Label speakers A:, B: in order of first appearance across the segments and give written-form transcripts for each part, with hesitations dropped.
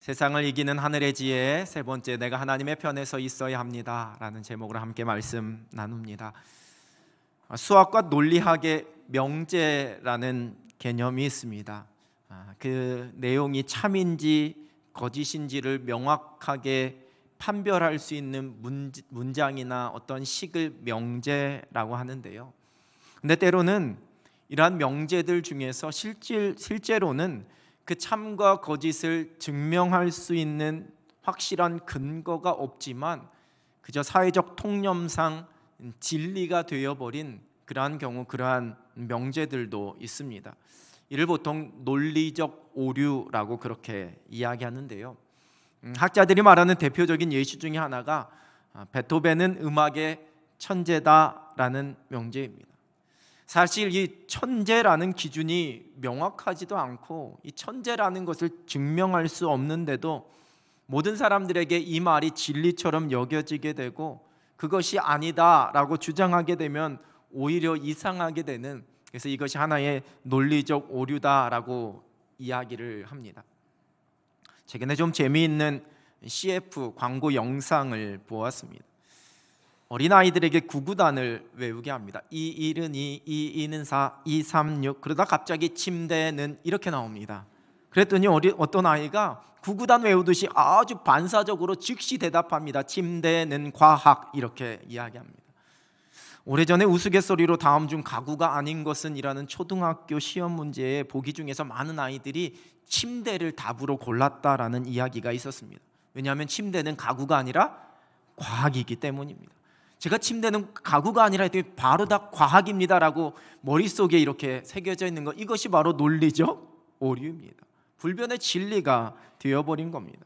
A: 세상을 이기는 하늘의 지혜 세 번째, 내가 하나님의 편에 서 있어야 합니다 라는 제목으로 함께 말씀 나눕니다. 수학과 논리학의 명제라는 개념이 있습니다. 그 내용이 참인지 거짓인지를 명확하게 판별할 수 있는 문장이나 어떤 식을 명제라고 하는데요. 근데 때로는 이러한 명제들 중에서 실제로는 그 참과 거짓을 증명할 수 있는 확실한 근거가 없지만 그저 사회적 통념상 진리가 되어버린 그러한 경우, 그러한 명제들도 있습니다. 이를 보통 논리적 오류라고 그렇게 이야기하는데요. 학자들이 말하는 대표적인 예시 중에 하나가 베토벤은 음악의 천재다라는 명제입니다. 사실 이 천재라는 기준이 명확하지도 않고 이 천재라는 것을 증명할 수 없는데도 모든 사람들에게 이 말이 진리처럼 여겨지게 되고 그것이 아니다라고 주장하게 되면 오히려 이상하게 되는, 그래서 이것이 하나의 논리적 오류다라고 이야기를 합니다. 최근에 좀 재미있는 CF 광고 영상을 보았습니다. 어린아이들에게 구구단을 외우게 합니다. 2, 1은 2, 2, 2는 4, 2, 3, 6. 그러다 갑자기 침대는 이렇게 나옵니다. 그랬더니 어떤 아이가 구구단 외우듯이 아주 반사적으로 즉시 대답합니다. 침대는 과학, 이렇게 이야기합니다. 오래전에 우스갯소리로 다음 중 가구가 아닌 것은 이라는 초등학교 시험 문제의 보기 중에서 많은 아이들이 침대를 답으로 골랐다라는 이야기가 있었습니다. 왜냐하면 침대는 가구가 아니라 과학이기 때문입니다. 제가 침대는 가구가 아니라 했더니 바로 다 과학입니다라고 머릿속에 이렇게 새겨져 있는 것, 이것이 바로 논리적 오류입니다. 불변의 진리가 되어버린 겁니다.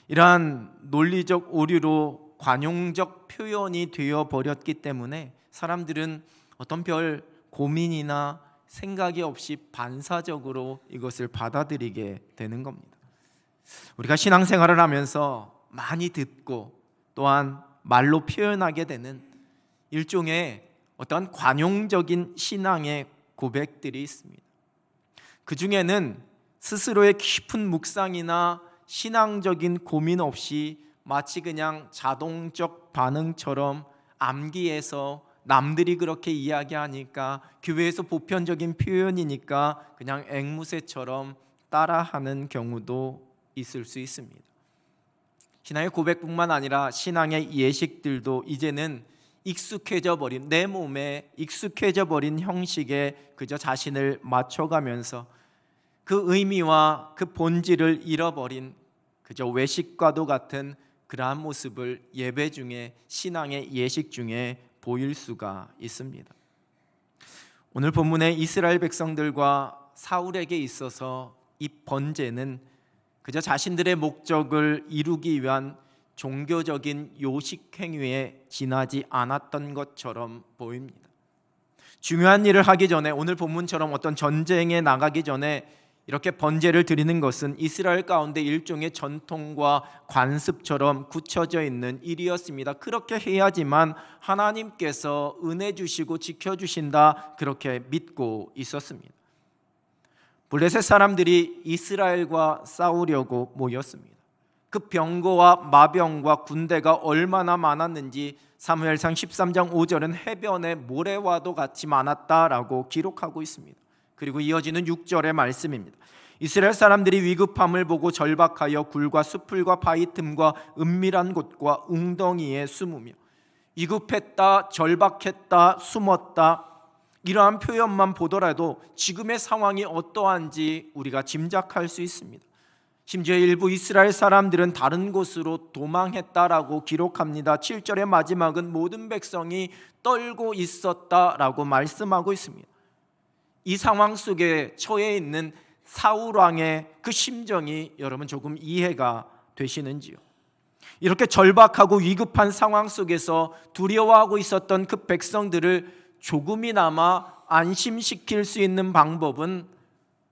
A: 이러한 논리적 오류로 관용적 표현이 되어버렸기 때문에 사람들은 어떤 별 고민이나 생각이 없이 반사적으로 이것을 받아들이게 되는 겁니다. 우리가 신앙생활을 하면서 많이 듣고 또한 말로 표현하게 되는 일종의 어떤 관용적인 신앙의 고백들이 있습니다. 그 중에는 스스로의 깊은 묵상이나 신앙적인 고민 없이 마치 그냥 자동적 반응처럼 암기해서 남들이 그렇게 이야기하니까, 교회에서 보편적인 표현이니까 그냥 앵무새처럼 따라하는 경우도 있을 수 있습니다. 신앙의 고백뿐만 아니라 신앙의 예식들도 이제는 익숙해져 버린, 내 몸에 익숙해져 버린 형식에 그저 자신을 맞춰가면서 그 의미와 그 본질을 잃어버린 그저 외식과도 같은 그러한 모습을 예배 중에, 신앙의 예식 중에 보일 수가 있습니다. 오늘 본문의 이스라엘 백성들과 사울에게 있어서 이 번제는 그저 자신들의 목적을 이루기 위한 종교적인 요식 행위에 지나지 않았던 것처럼 보입니다. 중요한 일을 하기 전에, 오늘 본문처럼 어떤 전쟁에 나가기 전에 이렇게 번제를 드리는 것은 이스라엘 가운데 일종의 전통과 관습처럼 굳혀져 있는 일이었습니다. 그렇게 해야지만 하나님께서 은혜 주시고 지켜주신다, 그렇게 믿고 있었습니다. 블레셋 사람들이 이스라엘과 싸우려고 모였습니다. 그 병거와 마병과 군대가 얼마나 많았는지 사무엘상 13장 5절은 해변의 모래와도 같이 많았다라고 기록하고 있습니다. 그리고 이어지는 6절의 말씀입니다. 이스라엘 사람들이 위급함을 보고 절박하여 굴과 수풀과 바위 틈과 은밀한 곳과 웅덩이에 숨으며, 위급했다, 절박했다, 숨었다, 이러한 표현만 보더라도 지금의 상황이 어떠한지 우리가 짐작할 수 있습니다. 심지어 일부 이스라엘 사람들은 다른 곳으로 도망했다라고 기록합니다. 7절의 마지막은 모든 백성이 떨고 있었다라고 말씀하고 있습니다. 이 상황 속에 처해 있는 사울 왕의 그 심정이 여러분 조금 이해가 되시는지요? 이렇게 절박하고 위급한 상황 속에서 두려워하고 있었던 그 백성들을 조금이나마 안심시킬 수 있는 방법은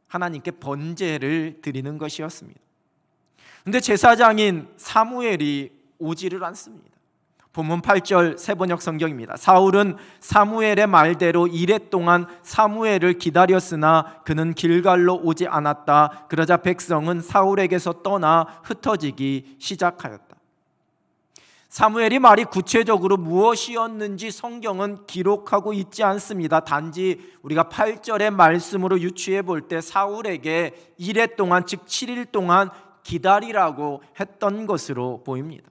A: 하나님께 번제를 드리는 것이었습니다. 그런데 제사장인 사무엘이 오지를 않습니다. 본문 8절 세번역 성경입니다. 사울은 사무엘의 말대로 이레 동안 사무엘을 기다렸으나 그는 길갈로 오지 않았다. 그러자 백성은 사울에게서 떠나 흩어지기 시작하였다. 사무엘이 말이 구체적으로 무엇이었는지 성경은 기록하고 있지 않습니다. 단지 우리가 8절의 말씀으로 유추해 볼 때 사울에게 이레 동안, 즉 7일 동안 기다리라고 했던 것으로 보입니다.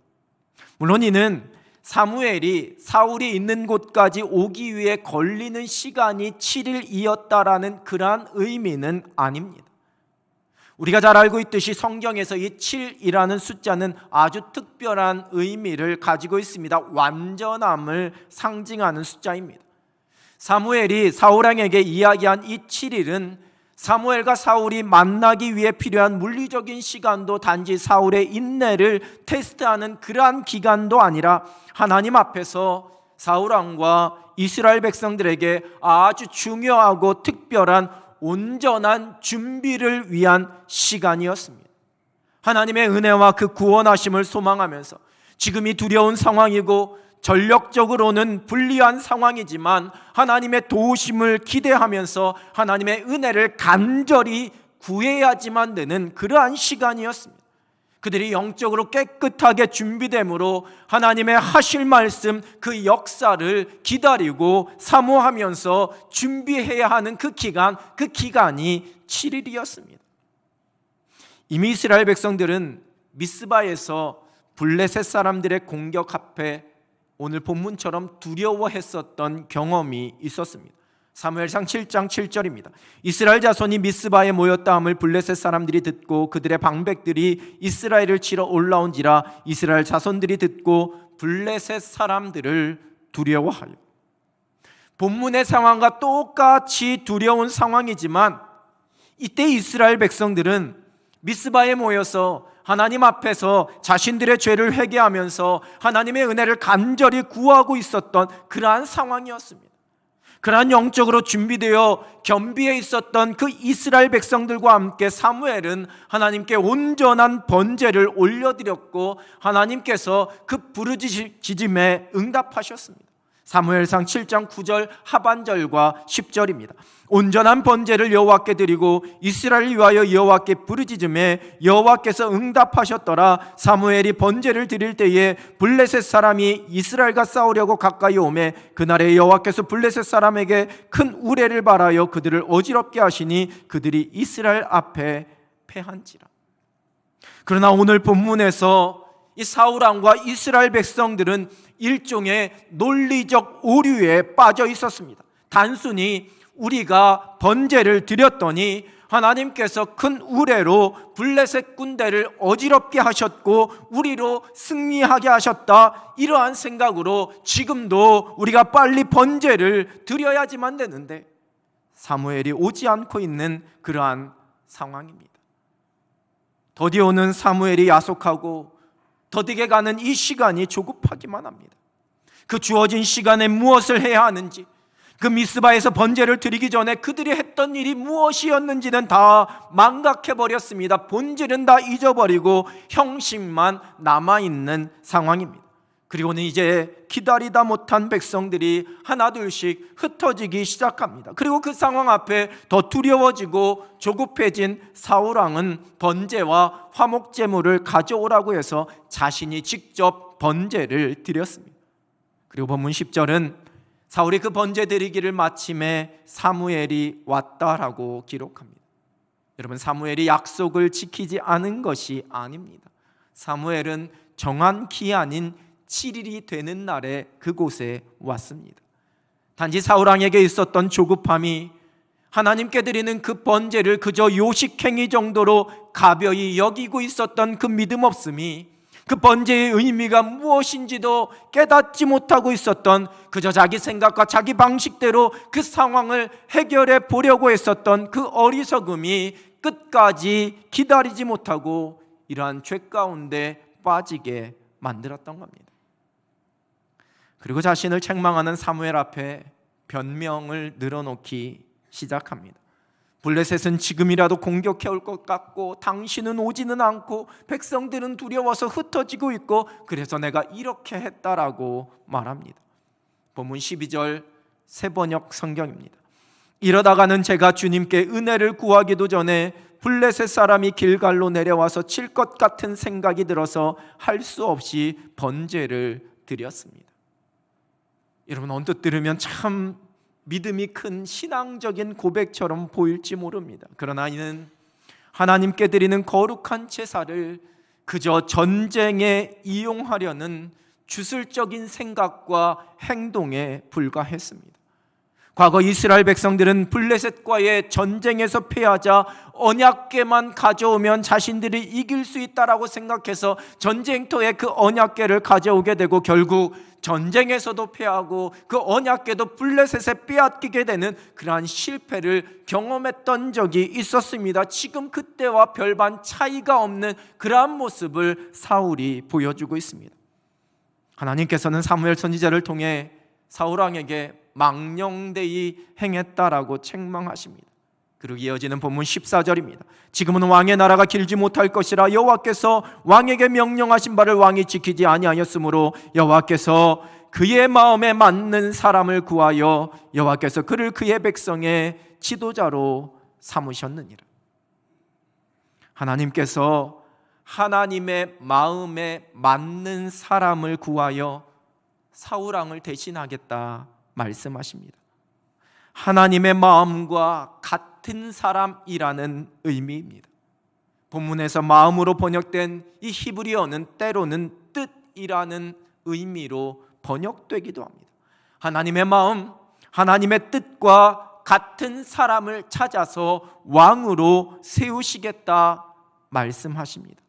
A: 물론 이는 사무엘이 사울이 있는 곳까지 오기 위해 걸리는 시간이 7일이었다라는 그러한 의미는 아닙니다. 우리가 잘 알고 있듯이 성경에서 이 7이라는 숫자는 아주 특별한 의미를 가지고 있습니다. 완전함을 상징하는 숫자입니다. 사무엘이 사울왕에게 이야기한 이 7일은 사무엘과 사울이 만나기 위해 필요한 물리적인 시간도 단지 사울의 인내를 테스트하는 그러한 기간도 아니라 하나님 앞에서 사울왕과 이스라엘 백성들에게 아주 중요하고 특별한 온전한 준비를 위한 시간이었습니다. 하나님의 은혜와 그 구원하심을 소망하면서 지금이 두려운 상황이고 전력적으로는 불리한 상황이지만 하나님의 도우심을 기대하면서 하나님의 은혜를 간절히 구해야지만 되는 그러한 시간이었습니다. 그들이 영적으로 깨끗하게 준비됨으로 하나님의 하실 말씀, 그 역사를 기다리고 사모하면서 준비해야 하는 그 기간이 7일이었습니다. 이미 이스라엘 백성들은 미스바에서 블레셋 사람들의 공격 앞에 오늘 본문처럼 두려워했었던 경험이 있었습니다. 사무엘상 7장 7절입니다. 이스라엘 자손이 미스바에 모였다 함을 블레셋 사람들이 듣고 그들의 방백들이 이스라엘을 치러 올라온지라 이스라엘 자손들이 듣고 블레셋 사람들을 두려워하여. 본문의 상황과 똑같이 두려운 상황이지만 이때 이스라엘 백성들은 미스바에 모여서 하나님 앞에서 자신들의 죄를 회개하면서 하나님의 은혜를 간절히 구하고 있었던 그러한 상황이었습니다. 그러한 영적으로 준비되어 겸비해 있었던 그 이스라엘 백성들과 함께 사무엘은 하나님께 온전한 번제를 올려드렸고 하나님께서 그 부르짖음에 응답하셨습니다. 사무엘상 7장 9절 하반절과 10절입니다. 온전한 번제를 여호와께 드리고 이스라엘을 위하여 여호와께 부르짖음에 여호와께서 응답하셨더라. 사무엘이 번제를 드릴 때에 블레셋 사람이 이스라엘과 싸우려고 가까이 오매 그날에 여호와께서 블레셋 사람에게 큰 우레를 발하여 그들을 어지럽게 하시니 그들이 이스라엘 앞에 패한지라. 그러나 오늘 본문에서 이 사울왕과 이스라엘 백성들은 일종의 논리적 오류에 빠져 있었습니다. 단순히 우리가 번제를 드렸더니 하나님께서 큰 우레로 블레셋 군대를 어지럽게 하셨고 우리로 승리하게 하셨다, 이러한 생각으로 지금도 우리가 빨리 번제를 드려야지만 되는데 사무엘이 오지 않고 있는 그러한 상황입니다. 더디 오는 사무엘이 야속하고 더디게 가는 이 시간이 조급하기만 합니다. 그 주어진 시간에 무엇을 해야 하는지, 그 미스바에서 번제를 드리기 전에 그들이 했던 일이 무엇이었는지는 다 망각해버렸습니다. 본질은 다 잊어버리고 형식만 남아있는 상황입니다. 그리고는 이제 기다리다 못한 백성들이 하나둘씩 흩어지기 시작합니다. 그리고 그 상황 앞에 더 두려워지고 조급해진 사울왕은 번제와 화목제물을 가져오라고 해서 자신이 직접 번제를 드렸습니다. 그리고 본문 10절은 사울이 그 번제 드리기를 마침에 사무엘이 왔다라고 기록합니다. 여러분, 사무엘이 약속을 지키지 않은 것이 아닙니다. 사무엘은 정한 기한인 7일이 되는 날에 그곳에 왔습니다. 단지 사울왕에게 있었던 조급함이 하나님께 드리는 그 번제를 그저 요식행위 정도로 가벼이 여기고 있었던 그 믿음 없음이, 그 번제의 의미가 무엇인지도 깨닫지 못하고 있었던, 그저 자기 생각과 자기 방식대로 그 상황을 해결해 보려고 했었던 그 어리석음이 끝까지 기다리지 못하고 이러한 죄 가운데 빠지게 만들었던 겁니다. 그리고 자신을 책망하는 사무엘 앞에 변명을 늘어놓기 시작합니다. 블레셋은 지금이라도 공격해 올 것 같고 당신은 오지는 않고 백성들은 두려워서 흩어지고 있고 그래서 내가 이렇게 했다라고 말합니다. 본문 12절 세번역 성경입니다. 이러다가는 제가 주님께 은혜를 구하기도 전에 블레셋 사람이 길갈로 내려와서 칠 것 같은 생각이 들어서 할 수 없이 번제를 드렸습니다. 여러분, 언뜻 들으면 참 믿음이 큰 신앙적인 고백처럼 보일지 모릅니다. 그러나 이는 하나님께 드리는 거룩한 제사를 그저 전쟁에 이용하려는 주술적인 생각과 행동에 불과했습니다. 과거 이스라엘 백성들은 블레셋과의 전쟁에서 패하자 언약궤만 가져오면 자신들이 이길 수 있다라고 생각해서 전쟁터에 그 언약궤를 가져오게 되고 결국 전쟁에서도 패하고 그 언약궤도 블레셋에 빼앗기게 되는 그러한 실패를 경험했던 적이 있었습니다. 지금 그때와 별반 차이가 없는 그러한 모습을 사울이 보여주고 있습니다. 하나님께서는 사무엘 선지자를 통해 사울 왕에게 망령되이 행했다라고 책망하십니다. 그리고 이어지는 본문 14절입니다. 지금은 왕의 나라가 길지 못할 것이라 여호와께서 왕에게 명령하신 바를 왕이 지키지 아니하였으므로 여호와께서 그의 마음에 맞는 사람을 구하여 여호와께서 그를 그의 백성의 지도자로 삼으셨느니라. 하나님께서 하나님의 마음에 맞는 사람을 구하여 사울 왕을 대신하겠다 말씀하십니다. 하나님의 마음과 같은 사람이라는 의미입니다. 본문에서 마음으로 번역된 이 히브리어는 때로는 뜻이라는 의미로 번역되기도 합니다. 하나님의 마음, 하나님의 뜻과 같은 사람을 찾아서 왕으로 세우시겠다 말씀하십니다.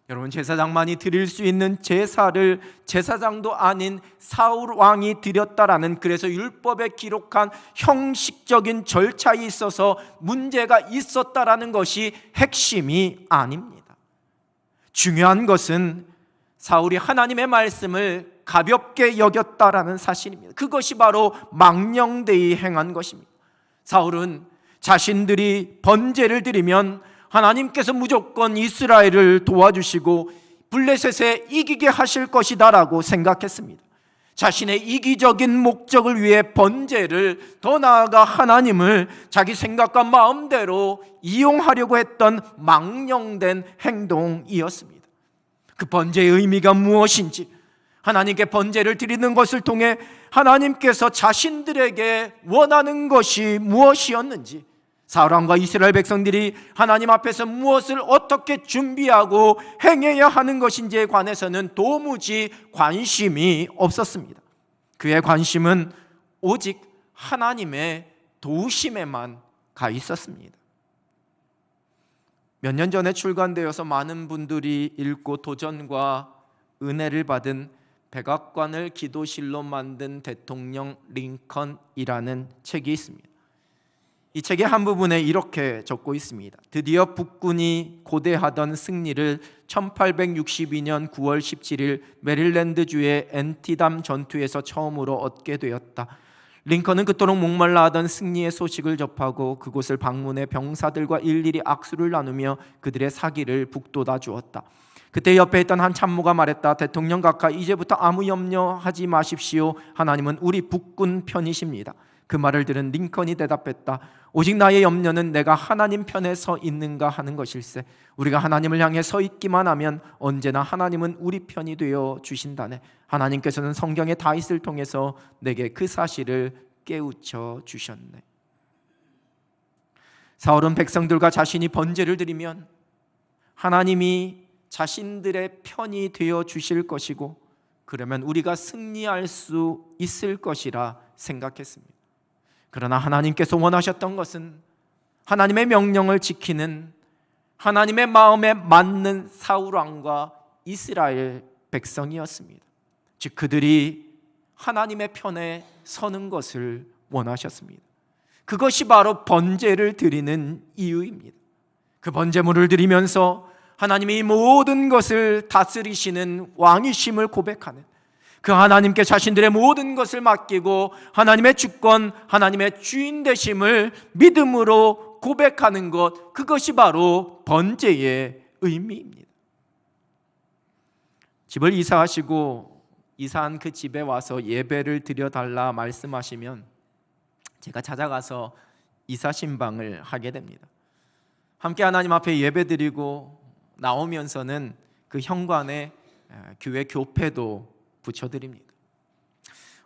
A: 여러분, 제사장만이 드릴 수 있는 제사를 제사장도 아닌 사울 왕이 드렸다라는, 그래서 율법에 기록한 형식적인 절차에 있어서 문제가 있었다라는 것이 핵심이 아닙니다. 중요한 것은 사울이 하나님의 말씀을 가볍게 여겼다라는 사실입니다. 그것이 바로 망령되이 행한 것입니다. 사울은 자신들이 번제를 드리면 하나님께서 무조건 이스라엘을 도와주시고 블레셋에 이기게 하실 것이다라고 생각했습니다. 자신의 이기적인 목적을 위해 번제를, 더 나아가 하나님을 자기 생각과 마음대로 이용하려고 했던 망령된 행동이었습니다. 그 번제의 의미가 무엇인지, 하나님께 번제를 드리는 것을 통해 하나님께서 자신들에게 원하는 것이 무엇이었는지, 사울 왕과 이스라엘 백성들이 하나님 앞에서 무엇을 어떻게 준비하고 행해야 하는 것인지에 관해서는 도무지 관심이 없었습니다. 그의 관심은 오직 하나님의 도우심에만 가 있었습니다. 몇 년 전에 출간되어서 많은 분들이 읽고 도전과 은혜를 받은 백악관을 기도실로 만든 대통령 링컨이라는 책이 있습니다. 이 책의 한 부분에 이렇게 적고 있습니다. 드디어 북군이 고대하던 승리를 1862년 9월 17일 메릴랜드주의 앤티담 전투에서 처음으로 얻게 되었다. 링컨은 그토록 목말라 하던 승리의 소식을 접하고 그곳을 방문해 병사들과 일일이 악수를 나누며 그들의 사기를 북돋아 주었다. 그때 옆에 있던 한 참모가 말했다. 대통령 각하, 이제부터 아무 염려하지 마십시오. 하나님은 우리 북군 편이십니다. 그 말을 들은 링컨이 대답했다. 오직 나의 염려는 내가 하나님 편에 서 있는가 하는 것일세. 우리가 하나님을 향해 서 있기만 하면 언제나 하나님은 우리 편이 되어 주신다네. 하나님께서는 성경의 다윗을 통해서 내게 그 사실을 깨우쳐 주셨네. 사울은 백성들과 자신이 번제를 드리면 하나님이 자신들의 편이 되어 주실 것이고 그러면 우리가 승리할 수 있을 것이라 생각했습니다. 그러나 하나님께서 원하셨던 것은 하나님의 명령을 지키는 하나님의 마음에 맞는 사울 왕과 이스라엘 백성이었습니다. 즉 그들이 하나님의 편에 서는 것을 원하셨습니다. 그것이 바로 번제를 드리는 이유입니다. 그 번제물을 드리면서 하나님이 모든 것을 다스리시는 왕이심을 고백하는, 그 하나님께 자신들의 모든 것을 맡기고 하나님의 주권, 하나님의 주인 되심을 믿음으로 고백하는 것, 그것이 바로 번제의 의미입니다. 집을 이사하시고 이사한 그 집에 와서 예배를 드려달라 말씀하시면 제가 찾아가서 이사 신방을 하게 됩니다. 함께 하나님 앞에 예배드리고 나오면서는 그 현관에 교회 교패도 붙여드립니다.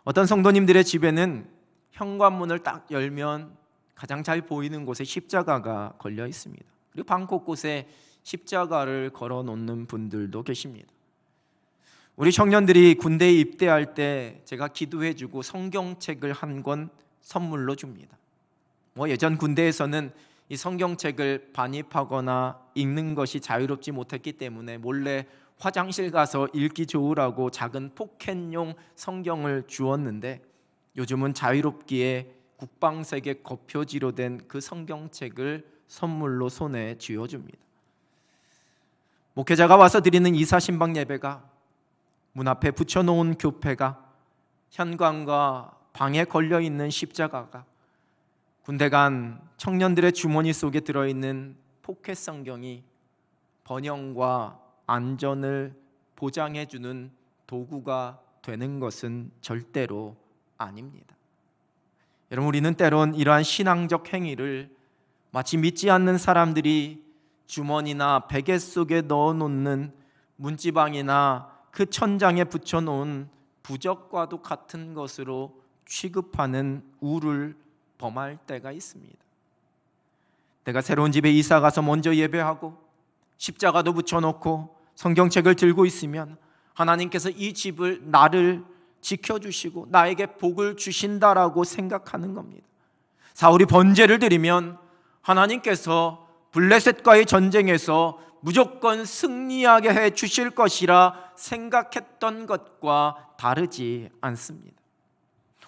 A: 어떤 성도님들의 집에는 현관문을 딱 열면 가장 잘 보이는 곳에 십자가가 걸려 있습니다. 그리고 방 곳곳에 십자가를 걸어 놓는 분들도 계십니다. 우리 청년들이 군대에 입대할 때 제가 기도해주고 성경책을 한 권 선물로 줍니다. 예전 군대에서는 이 성경책을 반입하거나 읽는 것이 자유롭지 못했기 때문에 몰래 화장실 가서 읽기 좋으라고 작은 포켓용 성경을 주었는데, 요즘은 자유롭기에 국방색의 겉표지로 된 그 성경책을 선물로 손에 쥐어줍니다. 목회자가 와서 드리는 이사 신방 예배가, 문 앞에 붙여놓은 교패가, 현관과 방에 걸려있는 십자가가, 군대 간 청년들의 주머니 속에 들어있는 포켓 성경이 번영과 안전을 보장해주는 도구가 되는 것은 절대로 아닙니다. 여러분, 우리는 때론 이러한 신앙적 행위를 마치 믿지 않는 사람들이 주머니나 베개 속에 넣어놓는 문지방이나 그 천장에 붙여놓은 부적과도 같은 것으로 취급하는 우를 범할 때가 있습니다. 내가 새로운 집에 이사가서 먼저 예배하고 십자가도 붙여놓고 성경책을 들고 있으면 하나님께서 이 집을, 나를 지켜주시고 나에게 복을 주신다라고 생각하는 겁니다. 사울이 번제를 드리면 하나님께서 블레셋과의 전쟁에서 무조건 승리하게 해 주실 것이라 생각했던 것과 다르지 않습니다.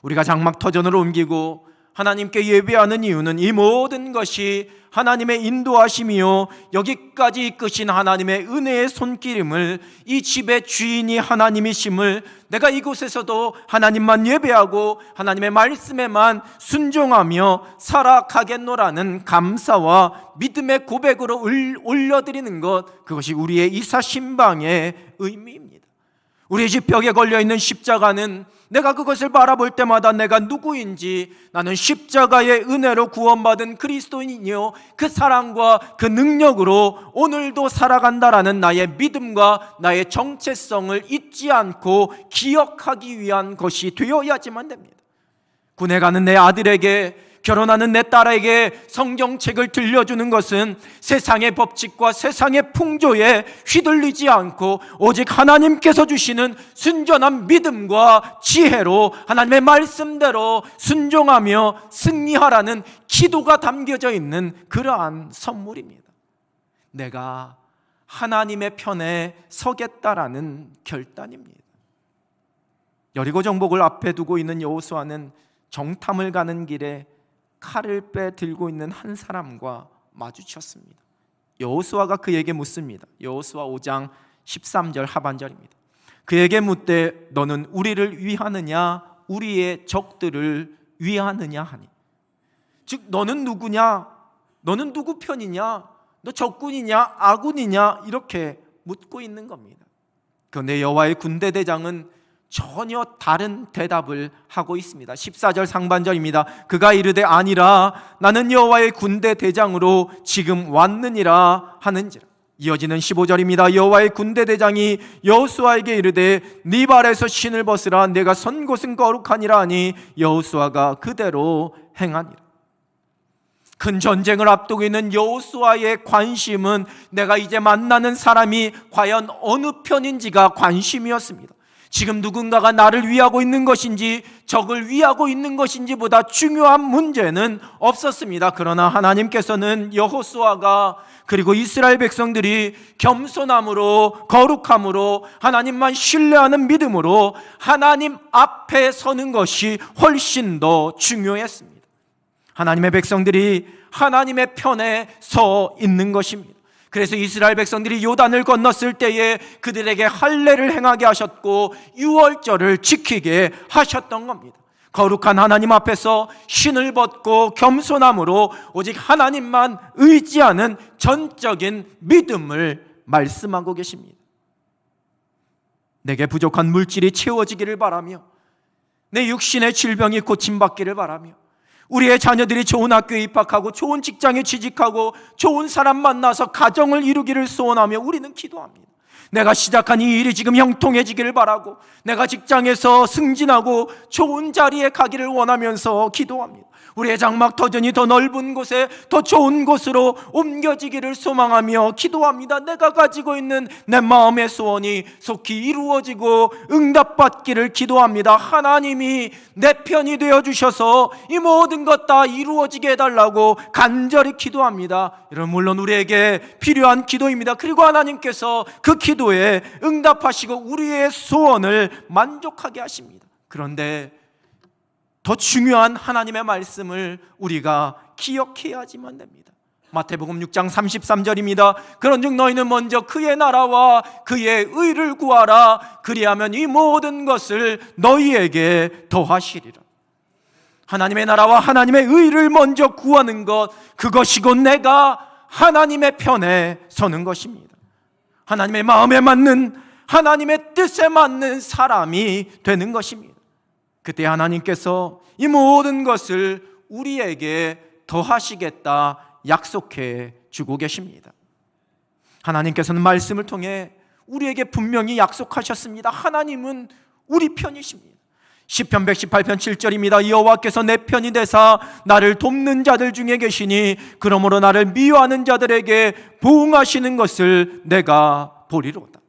A: 우리가 장막터전으로 옮기고 하나님께 예배하는 이유는 이 모든 것이 하나님의 인도하심이요, 여기까지 이끄신 하나님의 은혜의 손길임을, 이 집의 주인이 하나님이심을, 내가 이곳에서도 하나님만 예배하고 하나님의 말씀에만 순종하며 살아가겠노라는 감사와 믿음의 고백으로 올려드리는 것, 그것이 우리의 이사 신방의 의미입니다. 우리의 집 벽에 걸려있는 십자가는 내가 그것을 바라볼 때마다 내가 누구인지, 나는 십자가의 은혜로 구원받은 그리스도인이요, 그 사랑과 그 능력으로 오늘도 살아간다라는 나의 믿음과 나의 정체성을 잊지 않고 기억하기 위한 것이 되어야지만 됩니다. 군에 가는 내 아들에게, 결혼하는 내 딸에게 성경책을 들려주는 것은 세상의 법칙과 세상의 풍조에 휘둘리지 않고 오직 하나님께서 주시는 순전한 믿음과 지혜로 하나님의 말씀대로 순종하며 승리하라는 기도가 담겨져 있는 그러한 선물입니다. 내가 하나님의 편에 서겠다라는 결단입니다. 여리고 정복을 앞에 두고 있는 여호수아는 정탐을 가는 길에 칼을 빼 들고 있는 한 사람과 마주쳤습니다. 여호수아가 그에게 묻습니다. 여호수아 5장 13절 하반절입니다. 그에게 묻되 너는 우리를 위하느냐 우리의 적들을 위하느냐 하니, 즉 너는 누구냐, 너는 누구 편이냐, 너 적군이냐 아군이냐, 이렇게 묻고 있는 겁니다. 그런데 여호와의 군대 대장은 전혀 다른 대답을 하고 있습니다. 14절 상반절입니다. 그가 이르되 아니라 나는 여호와의 군대 대장으로 지금 왔느니라 하는지라. 이어지는 15절입니다. 여호와의 군대 대장이 여호수아에게 이르되 네 발에서 신을 벗으라, 내가 선 곳은 거룩하니라 하니 여호수아가 그대로 행하니라. 큰 전쟁을 앞두고 있는 여호수아의 관심은 내가 이제 만나는 사람이 과연 어느 편인지가 관심이었습니다. 지금 누군가가 나를 위하고 있는 것인지 적을 위하고 있는 것인지보다 중요한 문제는 없었습니다. 그러나 하나님께서는 여호수아가, 그리고 이스라엘 백성들이 겸손함으로, 거룩함으로, 하나님만 신뢰하는 믿음으로 하나님 앞에 서는 것이 훨씬 더 중요했습니다. 하나님의 백성들이 하나님의 편에 서 있는 것입니다. 그래서 이스라엘 백성들이 요단을 건넜을 때에 그들에게 할례를 행하게 하셨고 유월절을 지키게 하셨던 겁니다. 거룩한 하나님 앞에서 신을 벗고 겸손함으로 오직 하나님만 의지하는 전적인 믿음을 말씀하고 계십니다. 내게 부족한 물질이 채워지기를 바라며, 내 육신의 질병이 고침받기를 바라며, 우리의 자녀들이 좋은 학교에 입학하고 좋은 직장에 취직하고 좋은 사람 만나서 가정을 이루기를 소원하며 우리는 기도합니다. 내가 시작한 이 일이 지금 형통해지기를 바라고, 내가 직장에서 승진하고 좋은 자리에 가기를 원하면서 기도합니다. 우리의 장막 터전이 더 넓은 곳에, 더 좋은 곳으로 옮겨지기를 소망하며 기도합니다. 내가 가지고 있는 내 마음의 소원이 속히 이루어지고 응답받기를 기도합니다. 하나님이 내 편이 되어주셔서 이 모든 것 다 이루어지게 해달라고 간절히 기도합니다. 여러분, 물론 우리에게 필요한 기도입니다. 그리고 하나님께서 그 기도에 응답하시고 우리의 소원을 만족하게 하십니다. 그런데 더 중요한 하나님의 말씀을 우리가 기억해야지만 됩니다. 마태복음 6장 33절입니다. 그런즉 너희는 먼저 그의 나라와 그의 의를 구하라. 그리하면 이 모든 것을 너희에게 더하시리라. 하나님의 나라와 하나님의 의를 먼저 구하는 것, 그것이 곧 내가 하나님의 편에 서는 것입니다. 하나님의 마음에 맞는, 하나님의 뜻에 맞는 사람이 되는 것입니다. 그때 하나님께서 이 모든 것을 우리에게 더하시겠다 약속해 주고 계십니다. 하나님께서는 말씀을 통해 우리에게 분명히 약속하셨습니다. 하나님은 우리 편이십니다. 시편 118편 7절입니다. 여호와께서 내 편이 되사 나를 돕는 자들 중에 계시니 그러므로 나를 미워하는 자들에게 보응하시는 것을 내가 보리로다.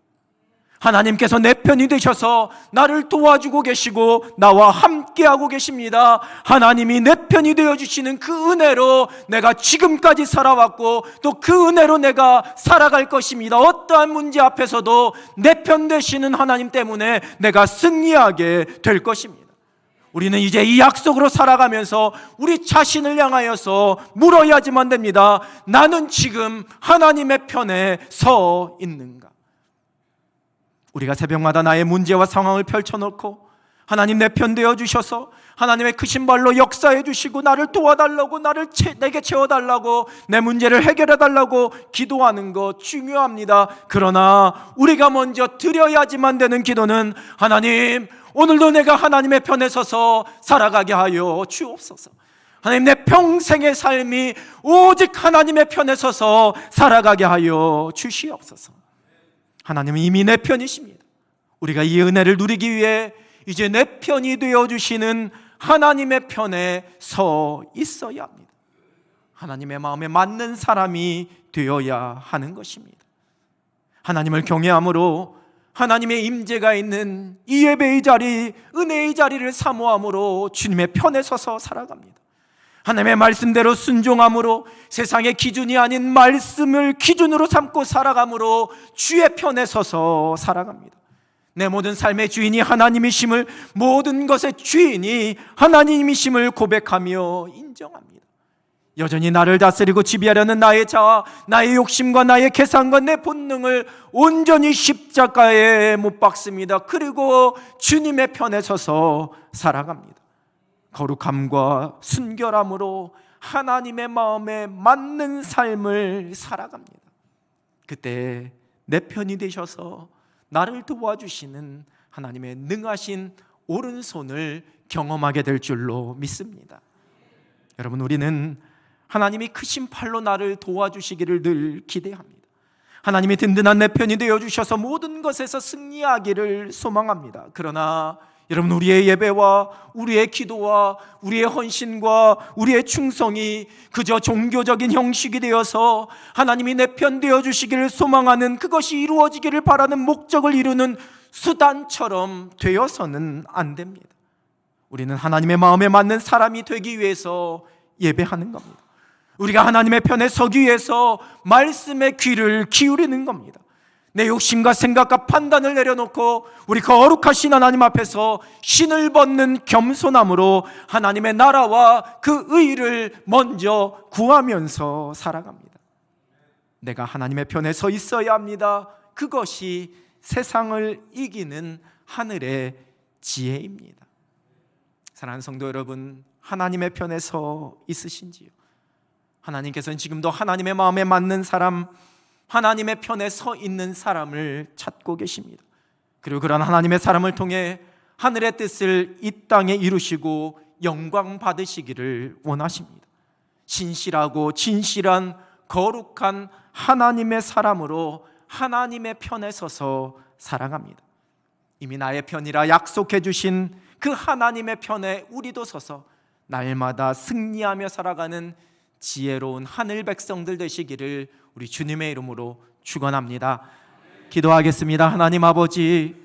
A: 하나님께서 내 편이 되셔서 나를 도와주고 계시고 나와 함께하고 계십니다. 하나님이 내 편이 되어주시는 그 은혜로 내가 지금까지 살아왔고 또 그 은혜로 내가 살아갈 것입니다. 어떠한 문제 앞에서도 내 편 되시는 하나님 때문에 내가 승리하게 될 것입니다. 우리는 이제 이 약속으로 살아가면서 우리 자신을 향하여서 물어야지만 됩니다. 나는 지금 하나님의 편에 서 있는가? 우리가 새벽마다 나의 문제와 상황을 펼쳐놓고 하나님 내 편 되어주셔서 하나님의 크신 발로 역사해 주시고 나를 도와달라고, 내게 채워달라고, 내 문제를 해결해달라고 기도하는 것 중요합니다. 그러나 우리가 먼저 드려야지만 되는 기도는 하나님, 오늘도 내가 하나님의 편에 서서 살아가게 하여 주옵소서. 하나님, 내 평생의 삶이 오직 하나님의 편에 서서 살아가게 하여 주시옵소서. 하나님은 이미 내 편이십니다. 우리가 이 은혜를 누리기 위해 이제 내 편이 되어주시는 하나님의 편에 서 있어야 합니다. 하나님의 마음에 맞는 사람이 되어야 하는 것입니다. 하나님을 경외함으로 하나님의 임재가 있는 이 예배의 자리, 은혜의 자리를 사모함으로 주님의 편에 서서 살아갑니다. 하나님의 말씀대로 순종함으로 세상의 기준이 아닌 말씀을 기준으로 삼고 살아감으로 주의 편에 서서 살아갑니다. 내 모든 삶의 주인이 하나님이심을, 모든 것의 주인이 하나님이심을 고백하며 인정합니다. 여전히 나를 다스리고 지배하려는 나의 자아, 나의 욕심과 나의 계산과 내 본능을 온전히 십자가에 못 박습니다. 그리고 주님의 편에 서서 살아갑니다. 거룩함과 순결함으로 하나님의 마음에 맞는 삶을 살아갑니다. 그때 내 편이 되셔서 나를 도와주시는 하나님의 능하신 오른손을 경험하게 될 줄로 믿습니다. 여러분, 우리는 하나님이 크신 팔로 나를 도와주시기를 늘 기대합니다. 하나님이 든든한 내 편이 되어주셔서 모든 것에서 승리하기를 소망합니다. 그러나 여러분, 우리의 예배와 우리의 기도와 우리의 헌신과 우리의 충성이 그저 종교적인 형식이 되어서 하나님이 내 편 되어주시기를 소망하는, 그것이 이루어지기를 바라는 목적을 이루는 수단처럼 되어서는 안 됩니다. 우리는 하나님의 마음에 맞는 사람이 되기 위해서 예배하는 겁니다. 우리가 하나님의 편에 서기 위해서 말씀의 귀를 기울이는 겁니다. 내 욕심과 생각과 판단을 내려놓고 우리 거룩하신 하나님 앞에서 신을 벗는 겸손함으로 하나님의 나라와 그 의를 먼저 구하면서 살아갑니다. 내가 하나님의 편에 서 있어야 합니다. 그것이 세상을 이기는 하늘의 지혜입니다. 사랑하는 성도 여러분, 하나님의 편에 서 있으신지요? 하나님께서는 지금도 하나님의 마음에 맞는 사람, 하나님의 편에 서 있는 사람을 찾고 계십니다. 그리고 그런 하나님의 사람을 통해 하늘의 뜻을 이 땅에 이루시고 영광 받으시기를 원하십니다. 신실하고 진실한 거룩한 하나님의 사람으로 하나님의 편에 서서 살아갑니다. 이미 나의 편이라 약속해 주신 그 하나님의 편에 우리도 서서 날마다 승리하며 살아가는 지혜로운 하늘 백성들 되시기를 우리 주님의 이름으로 축원합니다. 기도하겠습니다. 하나님 아버지,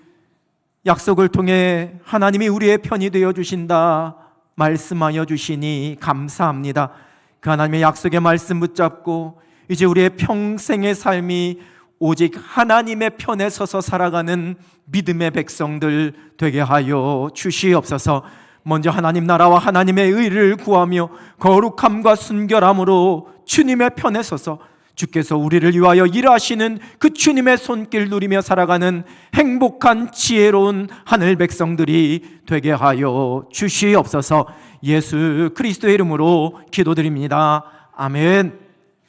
A: 약속을 통해 하나님이 우리의 편이 되어 주신다 말씀하여 주시니 감사합니다. 그 하나님의 약속의 말씀 붙잡고 이제 우리의 평생의 삶이 오직 하나님의 편에 서서 살아가는 믿음의 백성들 되게 하여 주시옵소서. 먼저 하나님 나라와 하나님의 의를 구하며 거룩함과 순결함으로 주님의 편에 서서 주께서 우리를 위하여 일하시는 그 주님의 손길 누리며 살아가는 행복한 지혜로운 하늘 백성들이 되게 하여 주시옵소서. 예수 그리스도의 이름으로 기도드립니다. 아멘.